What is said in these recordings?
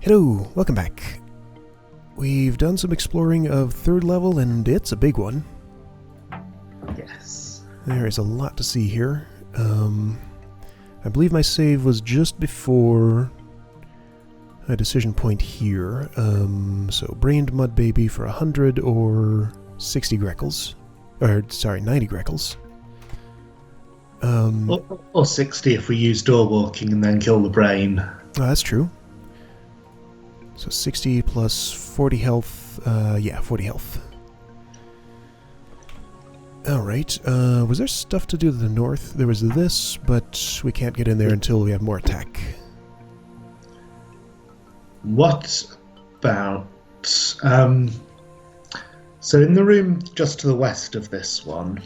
Hello, welcome back. We've done some exploring of 3rd level, and it's a big one. Yes. There is a lot to see here. I believe my save was just before a decision point here. So Brained Mud Baby for 100 or 60 Greckles. Or, sorry, 90 Greckles. Or 60 if we use door walking and then kill the brain. Oh, that's true. So 60 plus 40 health. Yeah, 40 health. Alright, was there stuff to do to the north? There was this, but we can't get in there until we have more attack. What about... so in the room just to the west of this one,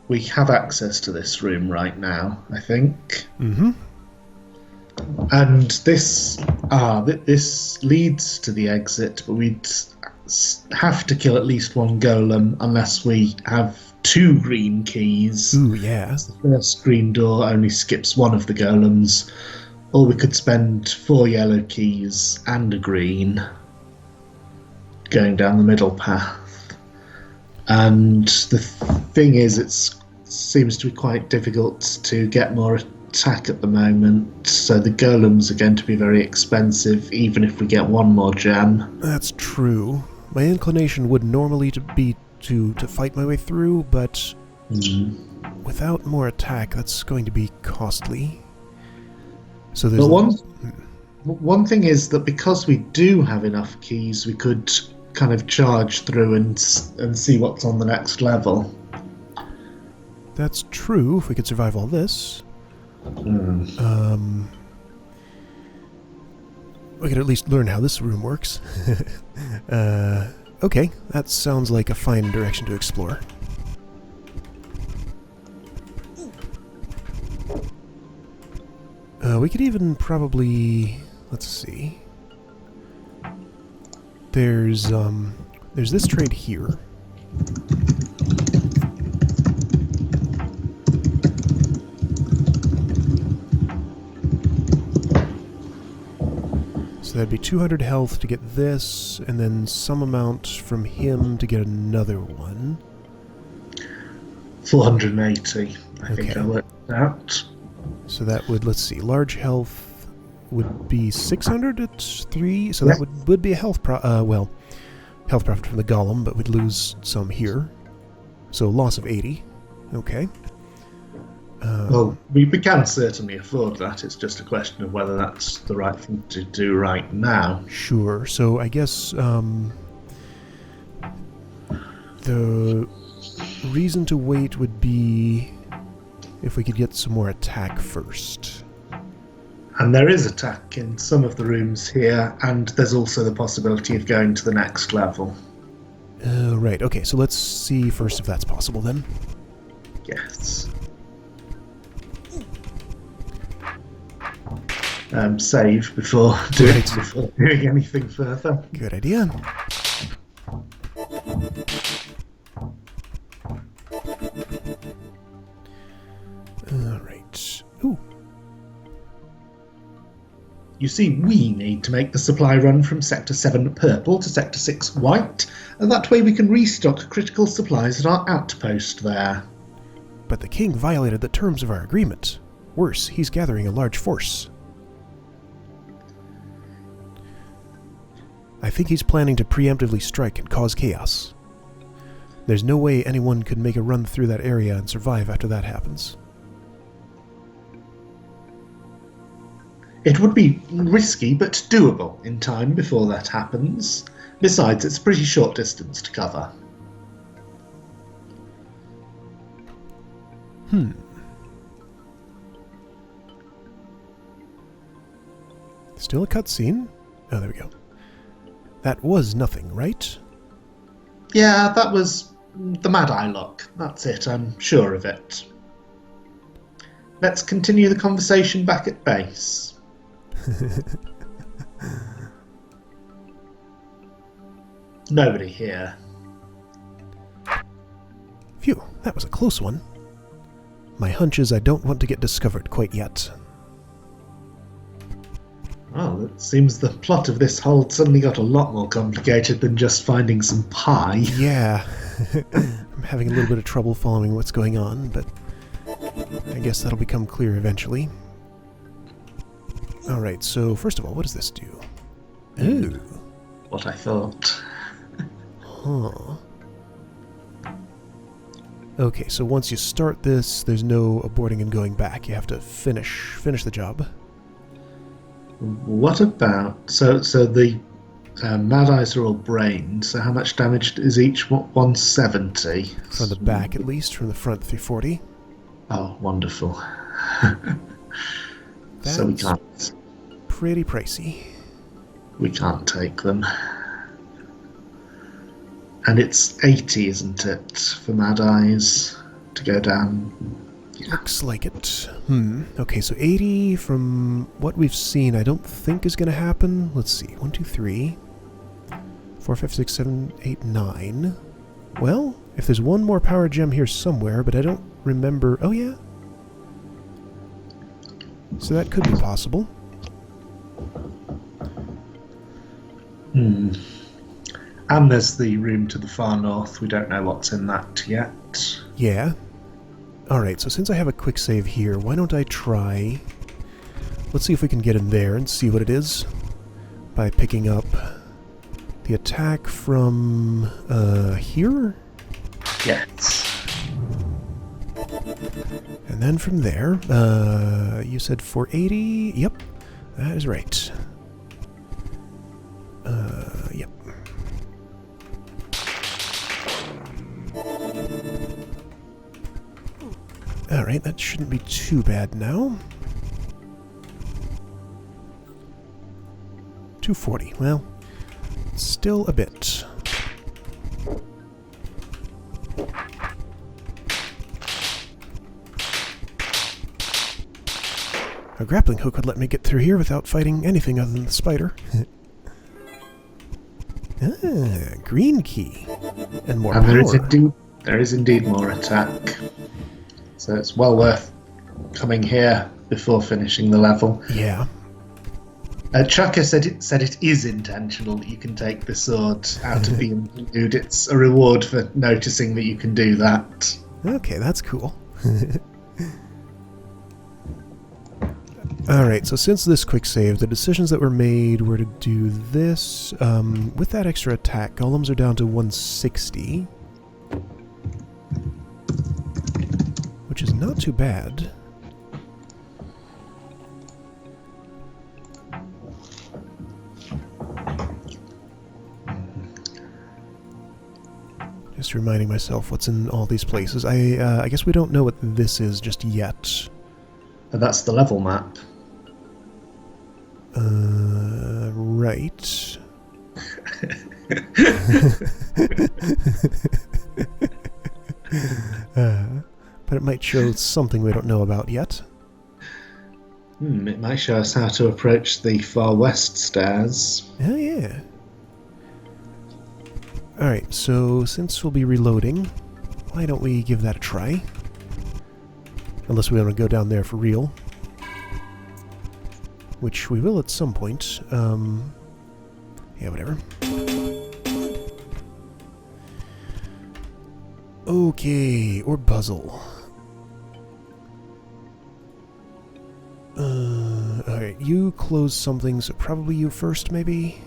we have access to this room right now, I think. Mm-hmm. And this leads to the exit, but we'd have to kill at least one golem unless we have 2 green keys. Ooh, yeah. The first green door only skips one of the golems, or we could spend 4 yellow keys and a green going down the middle path. And the thing is, it seems to be quite difficult to get more attack at the moment, so the golems are going to be very expensive even if we get 1 more gem. That's true. My inclination would normally be to fight my way through, but without more attack, that's going to be costly. So there's... But one thing is that because we do have enough keys, we could kind of charge through and see what's on the next level. That's true, if we could survive all this. We could at least learn how this room works. Okay, that sounds like a fine direction to explore. We could even probably... let's see. There's this trade here. So that'd be 200 health to get this, and then some amount from him to get another one. 480, I think I worked out. So that would, let's see, large health would be 600 at 3, so that would be a health health profit from the golem, but we'd lose some here. So loss of 80. Okay. Well, we can certainly afford that. It's just a question of whether that's the right thing to do right now. Sure. So I guess the reason to wait would be if we could get some more attack first. And there is attack in some of the rooms here, and there's also the possibility of going to the next level. Right. Okay, so let's see first if that's possible then. Yes. Save before doing anything further. Good idea. Alright. Ooh. You see, we need to make the supply run from Sector 7 purple to Sector 6 white, and that way we can restock critical supplies at our outpost there. But the king violated the terms of our agreement. Worse, he's gathering a large force. I think he's planning to preemptively strike and cause chaos. There's no way anyone could make a run through that area and survive after that happens. It would be risky, but doable in time before that happens. Besides, it's a pretty short distance to cover. Still a cutscene? Oh, there we go. That was nothing, right? Yeah, that was the Mad Eye lock. That's it, I'm sure of it. Let's continue the conversation back at base. Nobody here. Phew, that was a close one. My hunch is I don't want to get discovered quite yet. Well, it seems the plot of this hold suddenly got a lot more complicated than just finding some pie. Yeah. I'm having a little bit of trouble following what's going on, but I guess that'll become clear eventually. Alright, so first of all, what does this do? Ooh. What I thought. Huh. Okay, so once you start this, there's no aborting and going back. You have to finish the job. What about... So the Mad Eyes are all brained, so how much damage is each? 170? From the back, at least. From the front, 340. Oh, wonderful. That's so we can't... pretty pricey. We can't take them. And it's 80, isn't it, for Mad Eyes to go down? Yeah. Looks like it. Okay, so 80 from what we've seen I don't think is going to happen. Let's see. 1, 2, 3, 4, 5, 6, 7, 8, 9. Well, if there's one more power gem here somewhere, but I don't remember... Oh, yeah. So that could be possible. And there's the room to the far north. We don't know what's in that yet. Yeah. Alright, so since I have a quick save here, why don't I try... Let's see if we can get in there and see what it is. By picking up the attack from... here? Yes. And then from there, you said 480? Yep, that is right. Yep. Alright, that shouldn't be too bad now. 240, well, still a bit. A grappling hook would let me get through here without fighting anything other than the spider. Green key. And more power. There is indeed more attack. So it's well worth coming here before finishing the level. Yeah. Chucker said it is intentional that you can take the sword out of the interlude. It's a reward for noticing that you can do that. Okay, that's cool. Alright, so since this quick save, the decisions that were made were to do this. With that extra attack, golems are down to 160. Which is not too bad. Just reminding myself what's in all these places. I guess we don't know what this is just yet. And that's the level map. Right. But it might show something we don't know about yet. It might show us how to approach the far west stairs. Oh, yeah. Alright, so since we'll be reloading, why don't we give that a try? Unless we want to go down there for real. Which we will at some point. Yeah, whatever. Okay, or puzzle. Alright, you close something, so probably you first, maybe?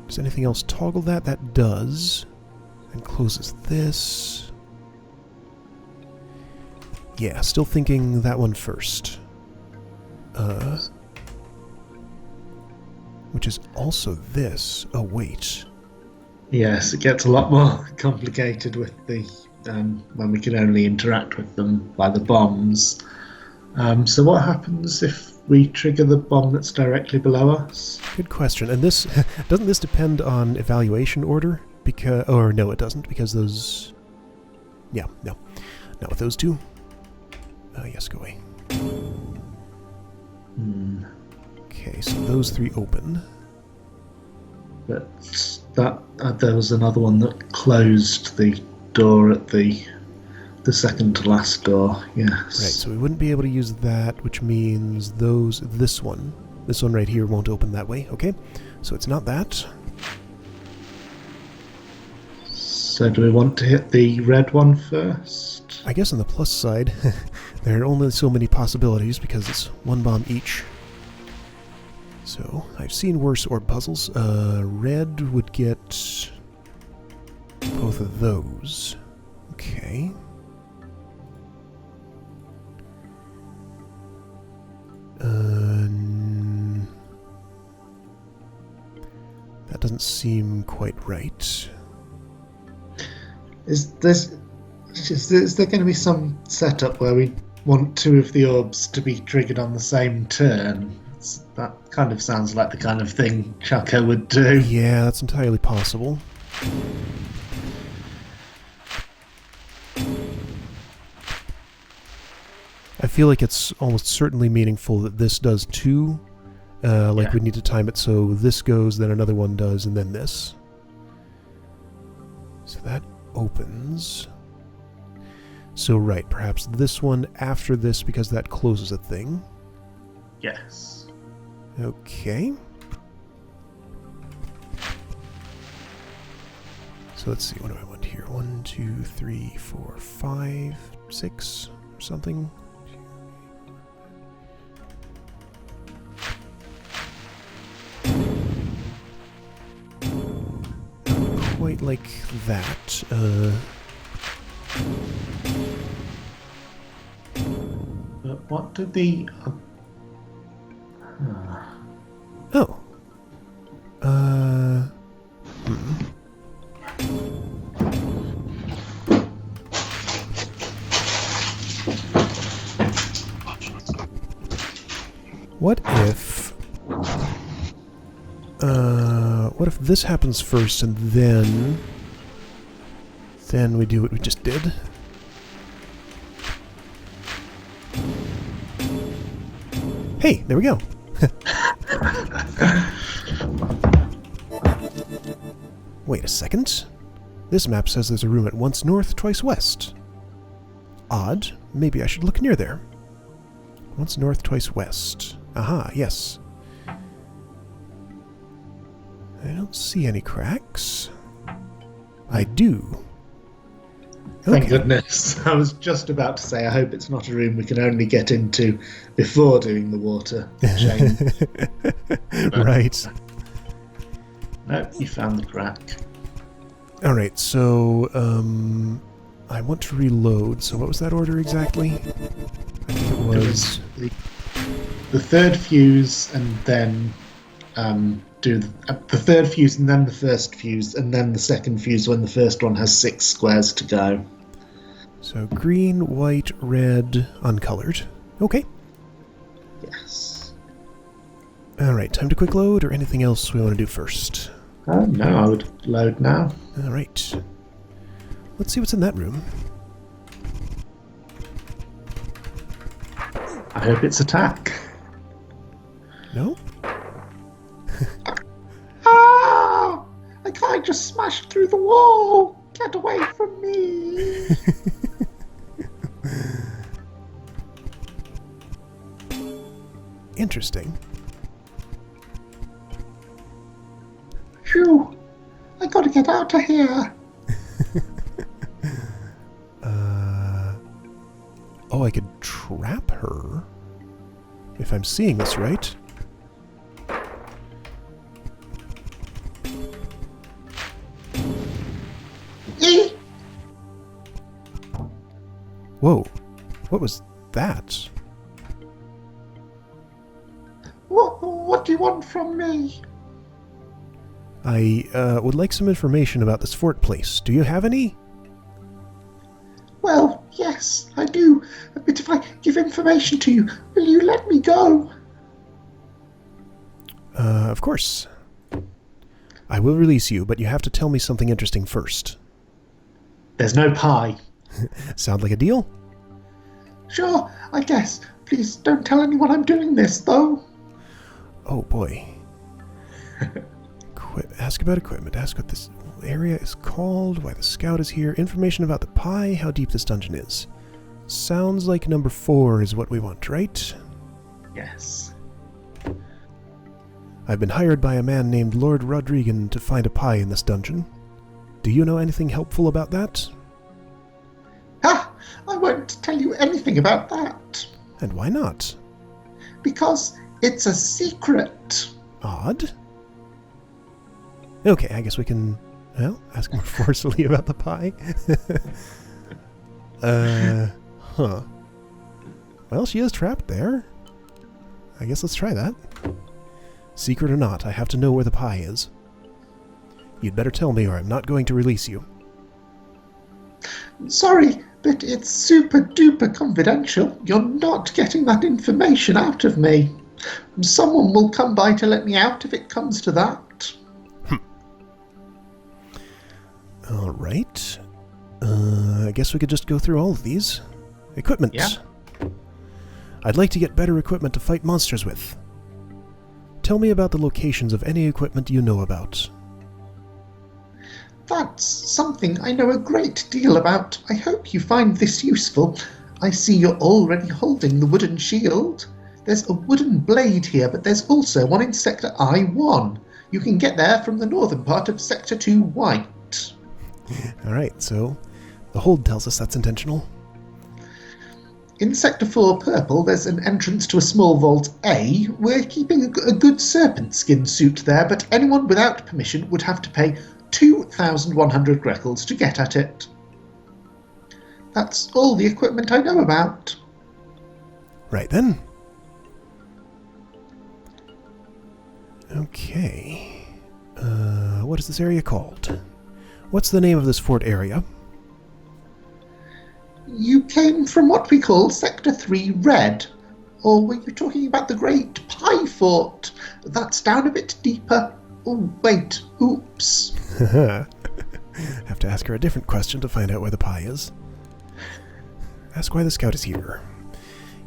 Does anything else toggle that? That does. And closes this. Yeah, still thinking that one first. Which is also this. Oh, wait. Yes, it gets a lot more complicated with the when we can only interact with them by the bombs. So what happens if we trigger the bomb that's directly below us? Good question. And this doesn't this depend on evaluation order? Because, or no, it doesn't, because those... Yeah, no. Not with those two. Yes, go away. Okay, so those three open. But that there was another one that closed the door at the second to last door. Yes. Right, so we wouldn't be able to use that, which means this one. This one right here won't open that way. Okay, so it's not that. So do we want to hit the red one first? I guess on the plus side, there are only so many possibilities because it's one bomb each. So, I've seen worse orb puzzles. Red would get both of those. Okay. That doesn't seem quite right. Is there going to be some setup where we want two of the orbs to be triggered on the same turn? That kind of sounds like the kind of thing Chaco would do. Yeah, that's entirely possible. I feel like it's almost certainly meaningful that this does two. Like we need to time it so this goes, then another one does, and then this. So that opens. So right, perhaps this one after this because that closes a thing. Yes. Okay. So let's see, what do I want here? 1, 2, 3, 4, 5, 6, or something. Quite like that. But what did the... Oh. What if... what if this happens first and then... Then we do what we just did? Hey, there we go. Wait a second. This map says there's a room at once north, twice west. Odd. Maybe I should look near there. Once north, twice west. Aha, yes. I don't see any cracks. I do. Thank Okay. goodness. I was just about to say, I hope it's not a room we can only get into before doing the water chain. Right. Nope, you found the crack. Alright, so, I want to reload. So what was that order exactly? I think it was... The third fuse and then do the third fuse and then the first fuse and then the second fuse when the first one has 6 squares to go. So green, white, red, uncolored. Okay. Yes. Alright, time to quick load or anything else we want to do first? No, I would load now. Alright. Let's see what's in that room. I hope it's attack. No? Ah! I can't just smash through the wall! Get away from me! Interesting. Phew! I gotta get out of here! Oh, I could trap her? If I'm seeing this right. Whoa. What was that? What do you want from me? I would like some information about this fort place. Do you have any? Well, yes, I do. But if I give information to you, will you let me go? Of course. I will release you, but you have to tell me something interesting first. There's no pie. Sound like a deal? Sure, I guess. Please don't tell anyone I'm doing this, though. Oh boy. Ask about equipment. Ask what this area is called, why the scout is here, information about the pie, how deep this dungeon is. Sounds like number 4 is what we want, right? Yes. I've been hired by a man named Lord Rodrigan to find a pie in this dungeon. Do you know anything helpful about that? Ha! I won't tell you anything about that. And why not? Because it's a secret. Odd. Okay, I guess we can, well, ask more forcefully about the pie. Huh. Well, she is trapped there. I guess let's try that. Secret or not, I have to know where the pie is. You'd better tell me or I'm not going to release you. Sorry, but it's super duper confidential. You're not getting that information out of me. Someone will come by to let me out if it comes to that. All right. I guess we could just go through all of these. Equipment. Yeah. I'd like to get better equipment to fight monsters with. Tell me about the locations of any equipment you know about. That's something I know a great deal about. I hope you find this useful. I see you're already holding the wooden shield. There's a wooden blade here, but there's also one in Sector I-1. You can get there from the northern part of Sector 2 White. Alright, so the hold tells us that's intentional. In Sector 4 Purple, there's an entrance to a small vault A. We're keeping a good serpent skin suit there, but anyone without permission would have to pay 2,100 Greckles to get at it. That's all the equipment I know about. Right then. Okay. What is this area called? What's the name of this fort area? You came from what we call Sector 3 Red. Or were you talking about the Great Pie Fort? That's down a bit deeper. Oh, wait. Oops. Have to ask her a different question to find out where the pie is. Ask why the scout is here.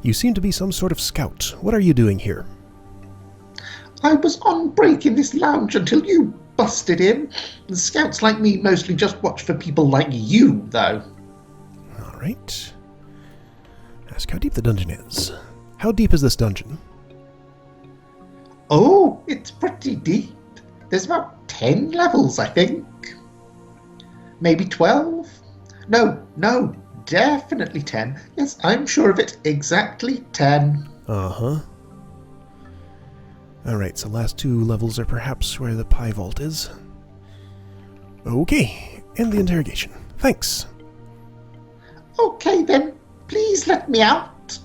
You seem to be some sort of scout. What are you doing here? I was on break in this lounge until you busted in. The scouts like me mostly just watch for people like you, though. Alright. Ask how deep the dungeon is. How deep is this dungeon? Oh, it's pretty deep. There's about 10 levels, I think. Maybe 12? No, definitely 10. Yes, I'm sure of it. Exactly 10. Uh-huh. Alright, so last two levels are perhaps where the pie vault is. Okay, end the interrogation. Thanks. Okay then, please let me out.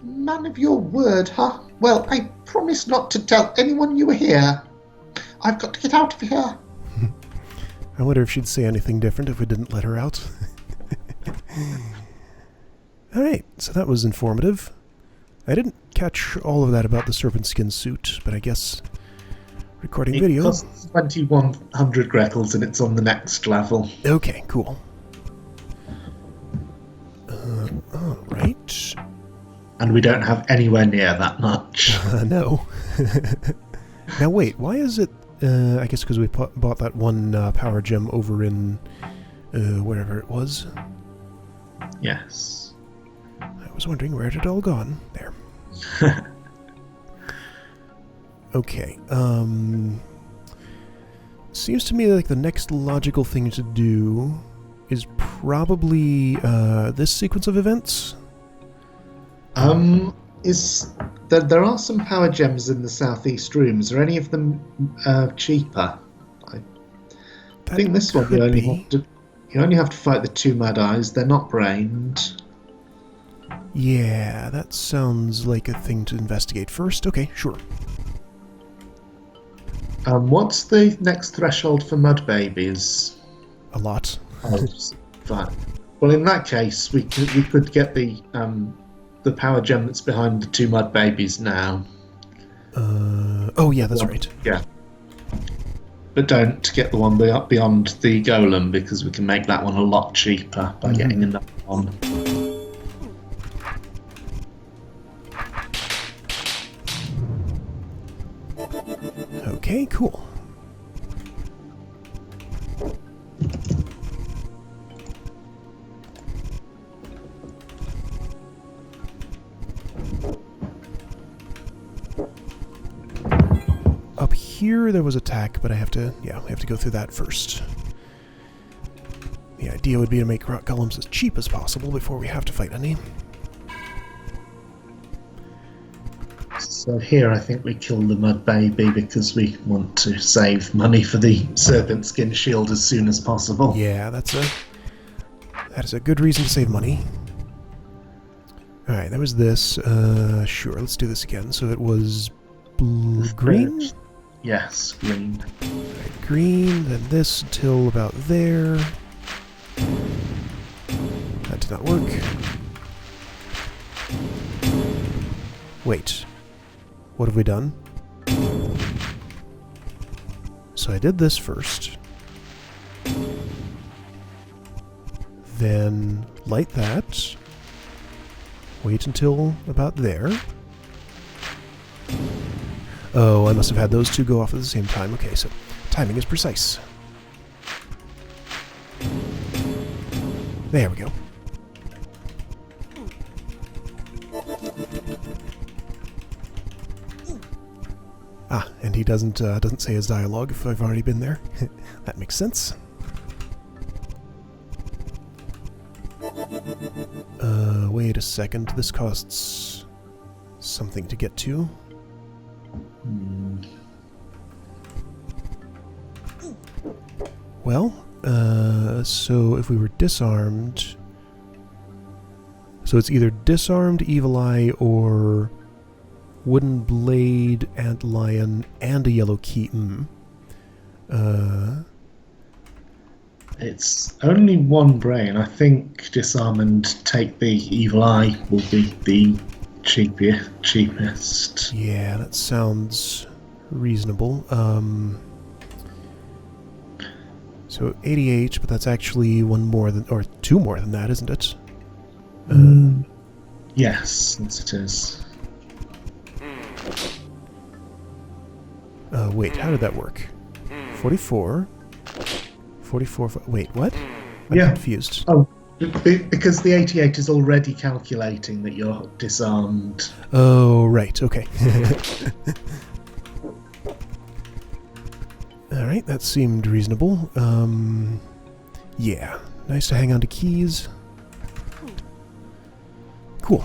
Man of your word, huh? Well, I promise not to tell anyone you were here. I've got to get out of here. I wonder if she'd say anything different if we didn't let her out. Alright, so that was informative. I didn't catch all of that about the serpent skin suit, but I guess recording video. It costs 2,100 Greckles and it's on the next level. Okay, cool. Alright. And we don't have anywhere near that much. No. Now wait, why is it... I guess because we bought that one power gem over in... wherever it was. Yes. I was wondering where it had all gone. There. Okay, seems to me like the next logical thing to do is probably this sequence of events. There are some power gems in the southeast rooms. Are any of them cheaper? I think this one you only have to fight the two Mad Eyes. They're not brained. Yeah, that sounds like a thing to investigate first. Okay, sure. What's the next threshold for mud babies? A lot. Oh, fine. Well, in that case, we could get the power gem that's behind the two mud babies now. Oh yeah, that's right. Yeah. But don't get the one beyond the golem, because we can make that one a lot cheaper by getting another one. Okay, cool. here there was attack, but I have to go through that first. The idea would be to make rock golems as cheap as possible before we have to fight any. So here I think we kill the mud baby because we want to save money for the serpent skin shield as soon as possible. Yeah, that is a good reason to save money. Alright, there was this. Sure, let's do this again. So it was green? Yes, green. Right, green, then this till about there. That did not work. Wait. What have we done? So I did this first. Then light that. Wait until about there. Oh, I must have had those two go off at the same time. Okay, so timing is precise. There we go. Ah, and he doesn't say his dialogue if I've already been there. That makes sense. Wait a second. This costs something to get to. Well, so if we were disarmed... So it's either disarmed Evil Eye or wooden blade, antlion, and a yellow key. It's only one brain. I think disarm and take the evil eye will be the cheapest. Yeah, that sounds reasonable. So 88, but that's actually one more than, or two more than that, isn't it? Yes, it is. Wait, how did that work? 44. 44. Wait, what? I'm Yeah. confused. Oh, because the 88 is already calculating that you're disarmed. Oh, right. Okay. Alright, that seemed reasonable. Yeah. Nice to hang on to keys. Cool.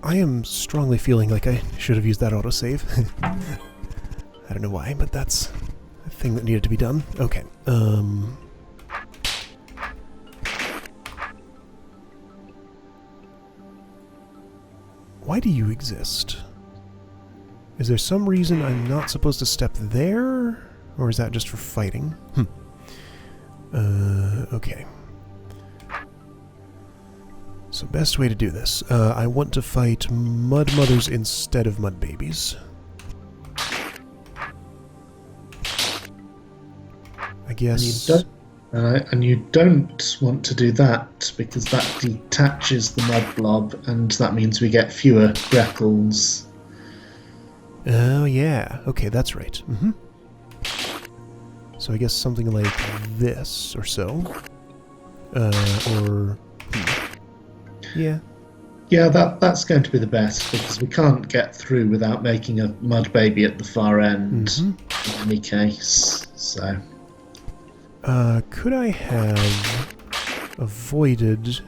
I am strongly feeling like I should have used that autosave. I don't know why, but that's a thing that needed to be done. Okay. Why do you exist? Is there some reason I'm not supposed to step there? Or is that just for fighting? Okay. So best way to do this. I want to fight mud mothers instead of mud babies. I guess... And you don't want to do that because that detaches the mud blob, and that means we get fewer grapples. Oh yeah, okay, that's right. So I guess something like this or so. Yeah. Yeah, that's going to be the best because we can't get through without making a mud baby at the far end in any case. So. Could I have avoided...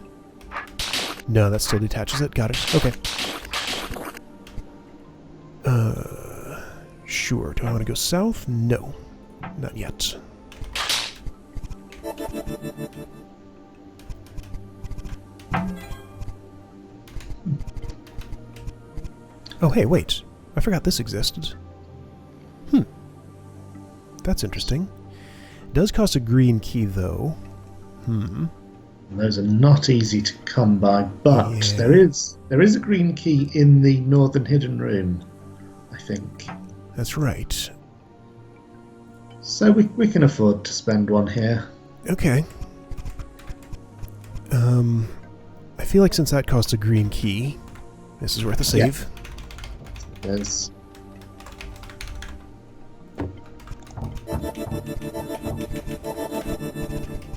No, that still detaches it. Got it. Okay. Sure. Do I want to go south? No. Not yet. Oh, hey, wait. I forgot this existed. That's interesting. It does cost a green key, though. Those are not easy to come by, but Yeah. there is a green key in the northern hidden room, I think. That's right. So we can afford to spend one here. Okay. I feel like since that costs a green key, this is worth a save. Yes.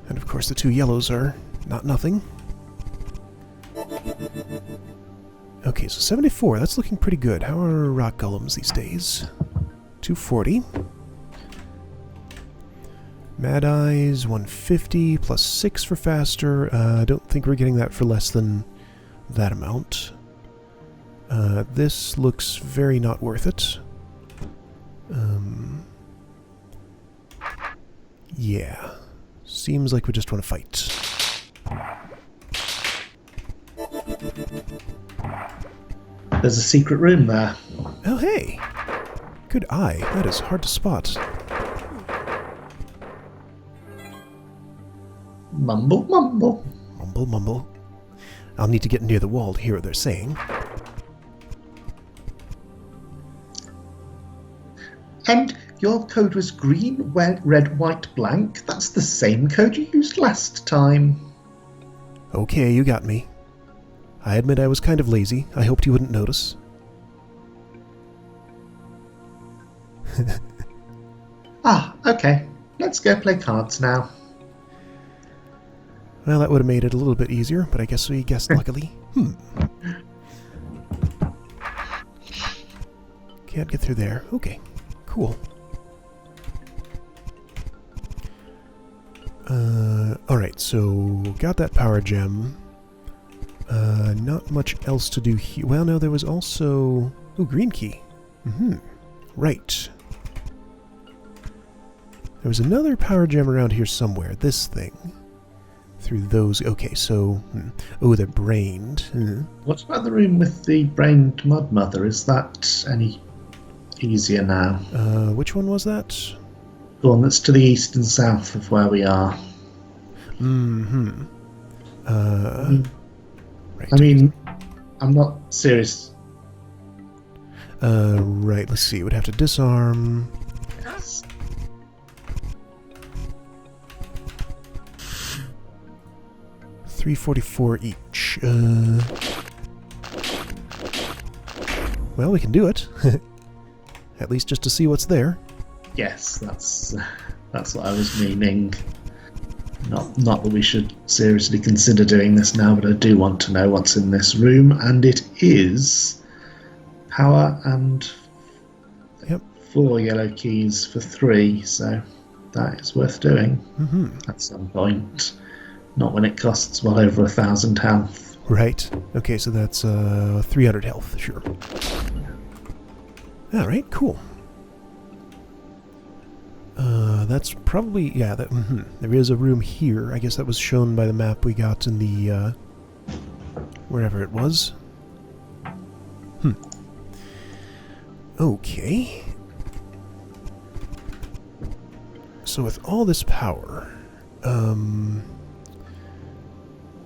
And of course, the 2 yellows are not nothing. Okay, so 74. That's looking pretty good. How are rock golems these days? 240. Mad Eyes, 150, plus 6 for faster. I don't think we're getting that for less than that amount. This looks very not worth it. Yeah. Seems like we just want to fight. There's a secret room there. Oh, hey! Good eye. That is hard to spot. Mumble, mumble. Mumble, mumble. I'll need to get near the wall to hear what they're saying. And your code was green, red, white, blank. That's the same code you used last time. Okay, you got me. I admit I was kind of lazy. I hoped you wouldn't notice. Okay. Let's go play cards now. Well, that would have made it a little bit easier, but I guess we guessed luckily. Can't get through there. Okay, cool. Alright, so got that power gem. Not much else to do here. Well, no, there was also... Ooh, green key. Right. There was another power gem around here somewhere. This thing. Through those... Okay, so... Oh, they're brained. What about the room with the brained mud mother? Is that any easier now? Which one was that? The one that's to the east and south of where we are. Right. I mean, I'm not serious. Right, let's see. We'd have to disarm... Yes. $344 each. Well, we can do it. At least just to see what's there. Yes, that's what I was meaning. Not that we should seriously consider doing this now, but I do want to know what's in this room, and it is power and 4 yellow keys for 3, so that is worth doing at some point. Not when it costs well over 1,000 health. Right. Okay, so that's 300 health, sure. Alright, cool. That's probably... Yeah, there is a room here. I guess that was shown by the map we got in the... wherever it was. Okay. So with all this power...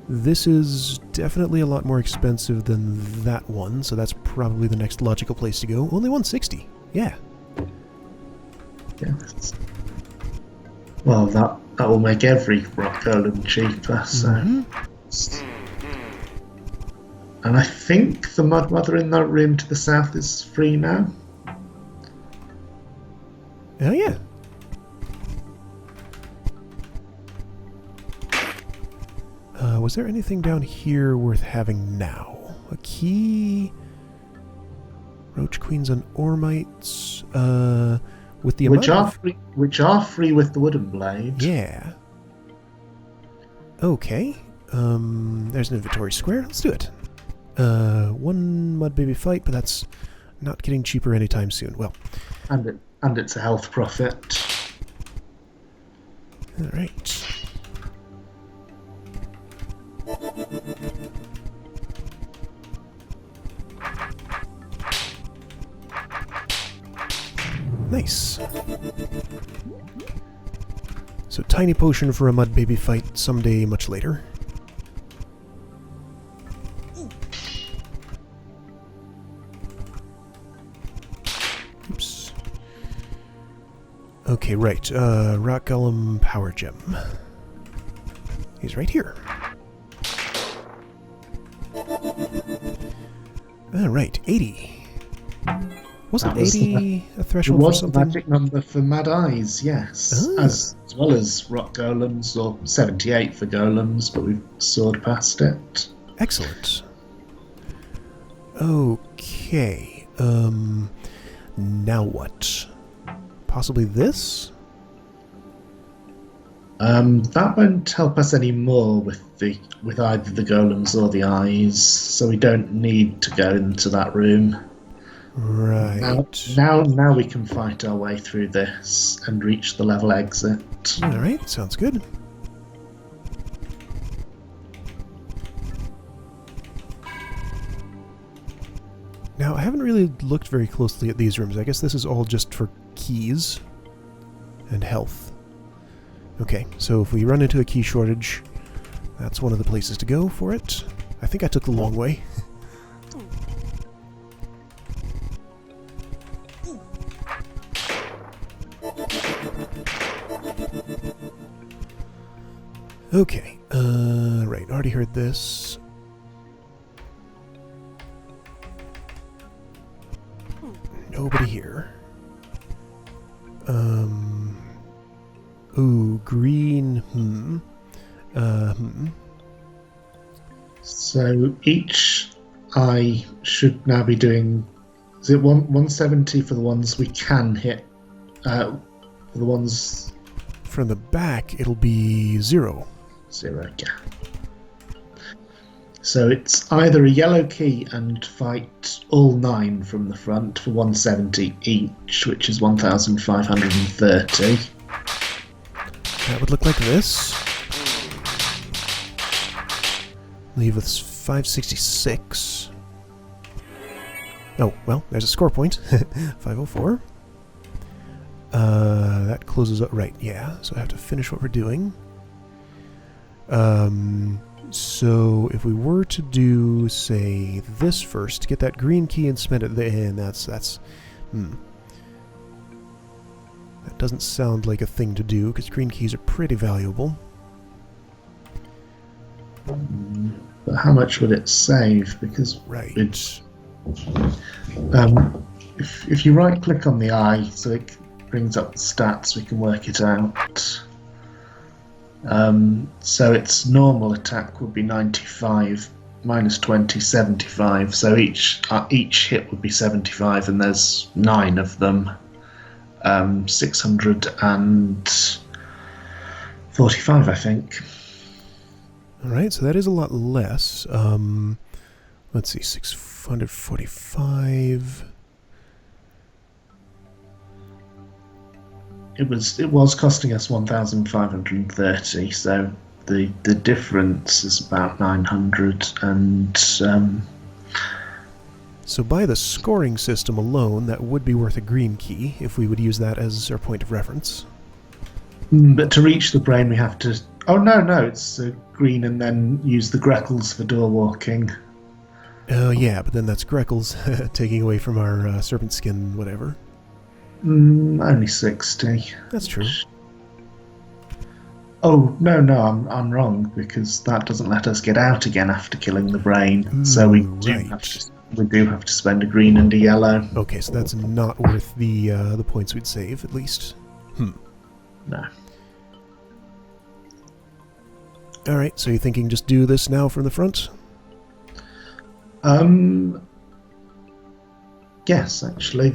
this is definitely a lot more expensive than that one, so that's probably the next logical place to go. Only 160. Yeah. Yes. Well, that will make every rock golem cheaper, so... And I think the mud mother in that room to the south is free now. Oh, yeah. Was there anything down here worth having now? A key? Roach Queens and Ormites? With the which are free with the wooden blade. Yeah. Okay. There's an inventory square. Let's do it. 1 mud baby fight, but that's not getting cheaper anytime soon. Well. And it's a health profit. Alright. Nice. So, tiny potion for a mud baby fight someday much later. Oops. Okay, right. Rock Golem Power Gem. He's right here. Alright, 80. Wasn't That was 80 a It threshold for was the something? magic number for Mad Eyes, yes. Ah. As well as Rock Golems, or 78 for Golems, but we've soared past it. Excellent. Okay. Now what? Possibly this? That won't help us anymore with either the Golems or the Eyes, so we don't need to go into that room. Right. Now we can fight our way through this and reach the level exit. Alright, sounds good. Now, I haven't really looked very closely at these rooms. I guess this is all just for keys and health. Okay, so if we run into a key shortage, that's one of the places to go for it. I think I took the long way. Okay, right, already heard this. Nobody here. Ooh, green, So each eye should now be doing... Is it 170 for the ones we can hit? For the ones... From the back, it'll be 0. 0, yeah. So it's either a yellow key and fight all 9 from the front for 170 each, which is 1,530. That would look like this. Leave with 566. Oh, well, there's a score point. 504. That closes up. Right, yeah. So I have to finish what we're doing. So if we were to do, say, this first, get that green key and spend it there, and that's that doesn't sound like a thing to do, because green keys are pretty valuable. But how much would it save? Because Right. it's... if you right-click on the eye, so it brings up the stats, we can work it out. So its normal attack would be 95, minus 20, 75. So each hit would be 75, and there's 9 of them. 645, I think. Alright, so that is a lot less. Let's see, 645... It was costing us 1,530, so the difference is about 900, and So by the scoring system alone, that would be worth a green key, if we would use that as our point of reference. but to reach the brain we have to... Oh, no, it's green and then use the Greckles for door walking. Oh yeah, but then that's Greckles taking away from our serpent skin whatever. Only 60. That's true. Oh, no, I'm wrong, because that doesn't let us get out again after killing the brain. So we do have to spend a green and a yellow. Okay, so that's not worth the points we'd save, at least. No. Alright, so you're thinking just do this now from the front? Yes, actually,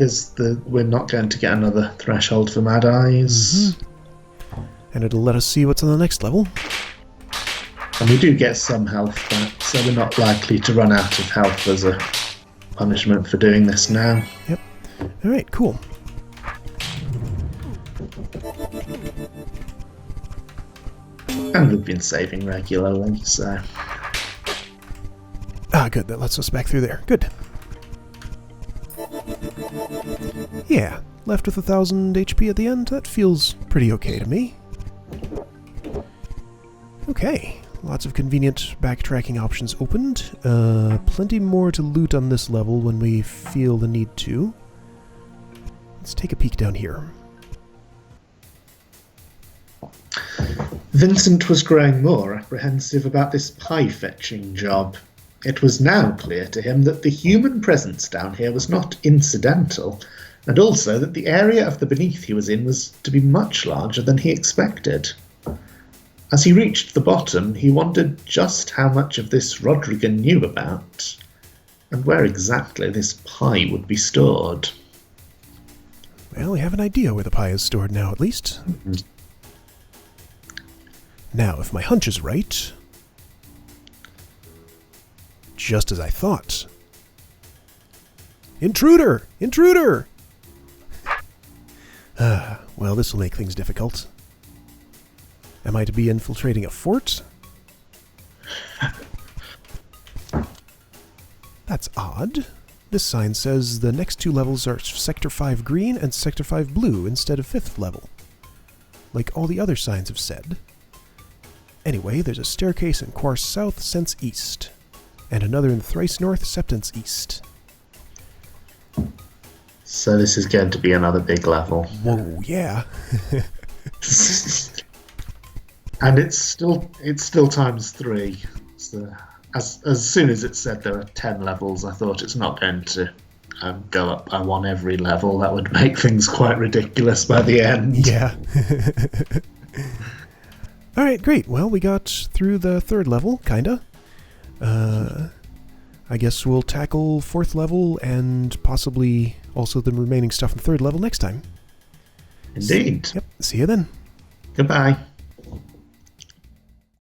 we're not going to get another threshold for Mad Eyes. And it'll let us see what's on the next level. And we do get some health back, so we're not likely to run out of health as a punishment for doing this now. Yep. Alright, cool. And we've been saving regularly, so... Ah, good, that lets us back through there. Good. Yeah, left with 1,000 HP at the end. That feels pretty okay to me. Okay, lots of convenient backtracking options opened. Plenty more to loot on this level when we feel the need to. Let's take a peek down here. Vincent was growing more apprehensive about this pie-fetching job. It was now clear to him that the human presence down here was not incidental, and also that the area of the beneath he was in was to be much larger than he expected. As he reached the bottom, he wondered just how much of this Rodrigan knew about, and where exactly this pie would be stored. Well, we have an idea where the pie is stored now, at least. Mm-hmm. Now, if my hunch is right... Just as I thought. Intruder! Intruder! Well, this will make things difficult. Am I to be infiltrating a fort? That's odd. This sign says the next 2 levels are Sector 5 green and Sector 5 blue instead of 5th level, like all the other signs have said. Anyway, there's a staircase in Quars South, Sense East, and another in Thrice North, Septence East. So this is going to be another big level. Whoa, yeah. And it's still times 3. So as soon as it said there are 10 levels, I thought it's not going to go up by 1 every level. That would make things quite ridiculous by the end. Yeah. Alright, great. Well, we got through the 3rd level, kinda. I guess we'll tackle 4th level and possibly also the remaining stuff in 3rd level next time. Indeed. Yep, see you then. Goodbye.